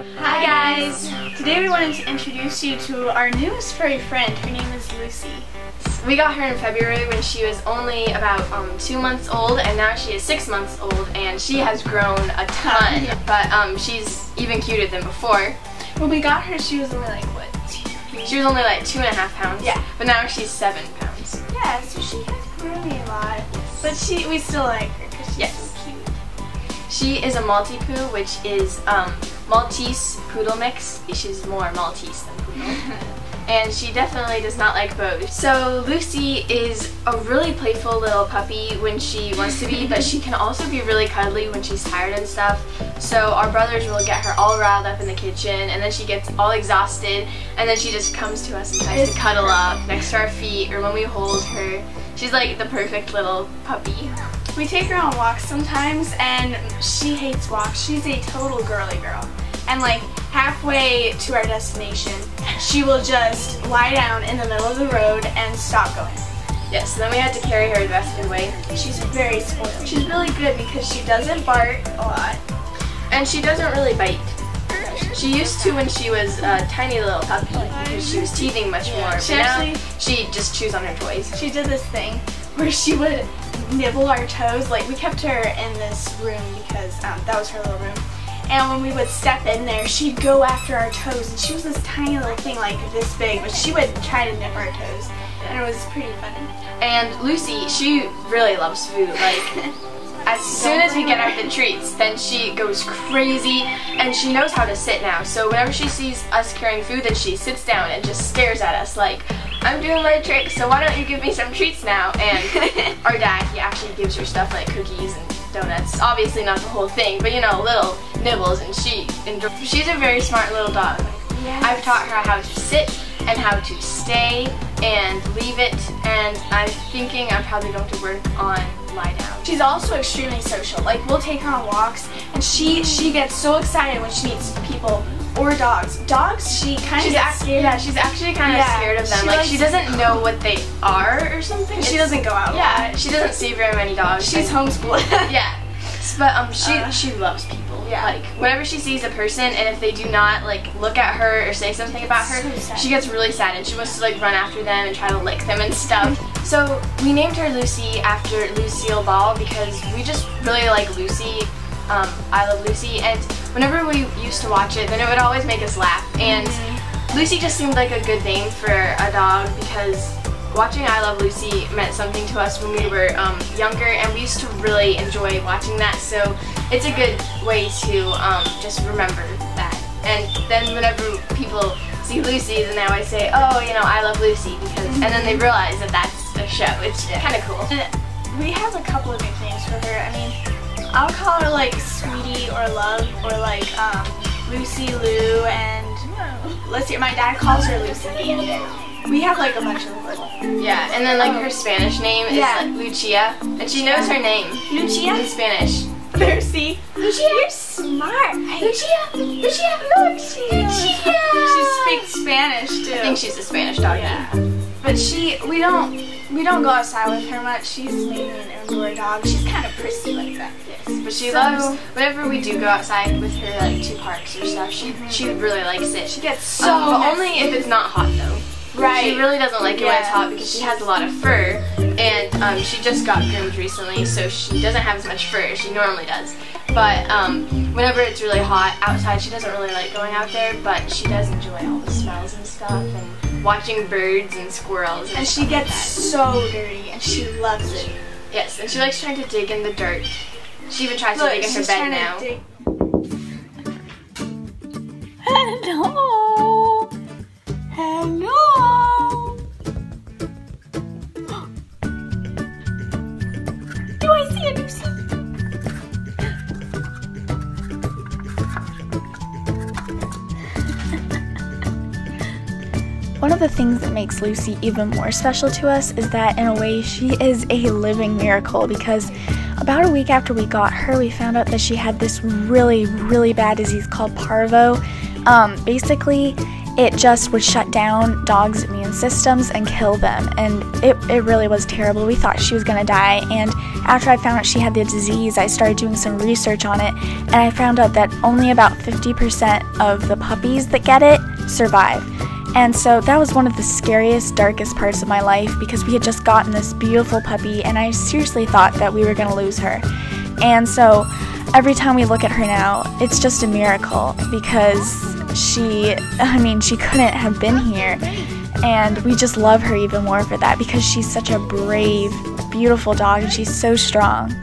Hi guys! Today we wanted to introduce you to our newest furry friend. Her name is Lucy. We got her in February when she was only about 2 months old, and now she is 6 months old, and she has grown a ton. But she's even cuter than before. When we got her, she was only like, what? She was only like 2.5 pounds. Yeah. But now she's 7 pounds. Yeah, so she has grown a lot. But we still like her because she's so cute. She is a Maltipoo, which is Maltese poodle mix. She's more Maltese than poodle. And she definitely does not like both. So Lucy is a really playful little puppy when she wants to be, but she can also be really cuddly when she's tired and stuff. So our brothers will get her all riled up in the kitchen, and then she gets all exhausted, and then she just comes to us and tries to cuddle up next to our feet, or when we hold her. She's like the perfect little puppy. We take her on walks sometimes, and she hates walks. She's a total girly girl. And like halfway to our destination, she will just lie down in the middle of the road and stop going. Yes, so then we had to carry her the rest of the way. She's very spoiled. She's really good because she doesn't bark a lot. And she doesn't really bite. She used to when she was a tiny little puppy because she was teething much more. But now she just chews on her toys. She did this thing where she would nibble our toes. Like, we kept her in this room because that was her little room. And when we would step in there, she'd go after our toes. And she was this tiny little thing like this big, but she would try to nip our toes. And it was pretty funny. And Lucy, she really loves food. Like, as soon as we get her the treats, then she goes crazy, and she knows how to sit now. So whenever she sees us carrying food, then she sits down and just stares at us like, I'm doing my trick, so why don't you give me some treats now? And our dad, he actually gives her stuff like cookies and donuts. Obviously not the whole thing, but you know, little nibbles, and she's a very smart little dog. Yes. I've taught her how to sit and how to stay and leave it, and I'm thinking I'm probably going to work on lie down. She's also extremely social. Like, we'll take her on walks, and she gets so excited when she meets people or dogs. Dogs, she kind of gets scared. Yeah, she's actually kind of scared of them. Like, she doesn't know what they are or something. She doesn't go out. Yeah, she doesn't see very many dogs. She's homeschooled. Yeah, but she loves people. Yeah. Like, whenever she sees a person, and if they do not like look at her or say something about her, she gets really sad, and she wants to like run after them and try to lick them and stuff. So we named her Lucy after Lucille Ball because we just really like Lucy. I Love Lucy, and whenever we used to watch it, then it would always make us laugh. And Lucy just seemed like a good name for a dog because watching I Love Lucy meant something to us when we were younger, and we used to really enjoy watching that. So it's a good way to just remember that. And then whenever people see Lucy, then they always say, oh, you know, I love Lucy, because, and then they realize that that's a show. It's kind of cool. We have a couple of nicknames for her. I mean, I'll call her like Sweetie or Love, or like Lucy Lou, and let's see, my dad calls her Lucy. We have like a bunch of little. Yeah, and then like her Spanish name is like Lucia, and she knows her name. Lucia? In Spanish. Lucy. Lucia, you're smart. Lucia, look, Lucia. She speaks Spanish too. I think she's a Spanish dog. Yeah. But we don't go outside with her much. She's mainly an indoor dog. She's kind of prissy like that. Yes, but she loves, whenever we do go outside with her like to parks or stuff, she really likes it. She gets so but only if it's not hot though. Right. She really doesn't like it when it's hot because she has a lot of fur, and she just got groomed recently, so she doesn't have as much fur as she normally does. But whenever it's really hot outside, she doesn't really like going out there, but she does enjoy all the smells and stuff, and watching birds and squirrels. And she gets so dirty, and she loves it. Yes, and she likes trying to dig in the dirt. She even tries to dig in her bed now. Hello. Hello. Do I see a Lucy? One of the things that makes Lucy even more special to us is that in a way she is a living miracle, because about a week after we got her, we found out that she had this really, really bad disease called parvo. Basically, it just would shut down dogs' immune systems and kill them, and it really was terrible. We thought she was gonna die, and after I found out she had the disease, I started doing some research on it, and I found out that only about 50% of the puppies that get it survive. And so that was one of the scariest, darkest parts of my life, because we had just gotten this beautiful puppy, and I seriously thought that we were gonna lose her. And so every time we look at her now, it's just a miracle, because she couldn't have been here, and we just love her even more for that, because she's such a brave, beautiful dog, and she's so strong.